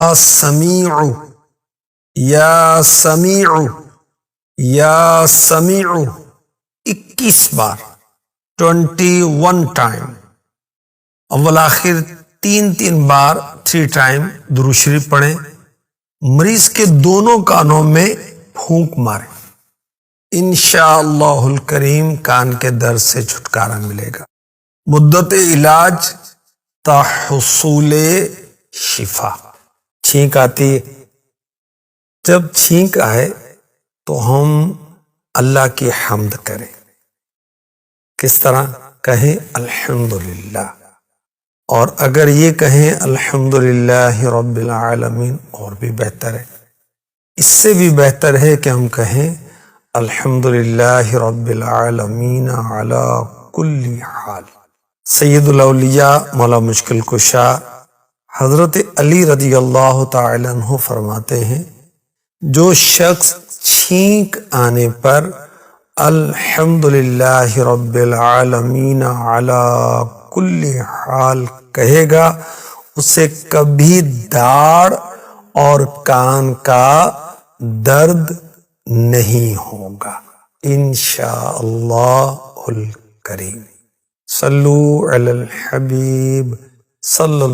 سمیع، یا سمیع، یا سمیع 21 بار، 21 ٹائم، اول آخر 3 بار 3 ٹائم درود شریف پڑھیں۔ مریض کے دونوں کانوں میں پھونک ماریں، انشاءاللہ الکریم کان کے درد سے چھٹکارا ملے گا۔ مدت علاج تا حصول شفا۔ چھینک آتی، جب چھینک آئے تو ہم اللہ کی حمد کریں۔ کس طرح کہیں؟ الحمدللہ۔ اور اگر یہ کہیں الحمدللہ رب العالمین اور بھی بہتر ہے۔ اس سے بھی بہتر ہے کہ ہم کہیں الحمدللہ رب العالمین علی کل حال۔ سید الاولیاء مولا مشکل کشا حضرت علی رضی اللہ تعالی عنہ فرماتے ہیں، جو شخص چھینک آنے پر الحمدللہ رب العالمین علی کل حال کہے گا، اسے کبھی داڑھ اور کان کا درد نہیں ہوگا انشاءاللہ الکریم۔ صلو علی الحبیب صلی اللہ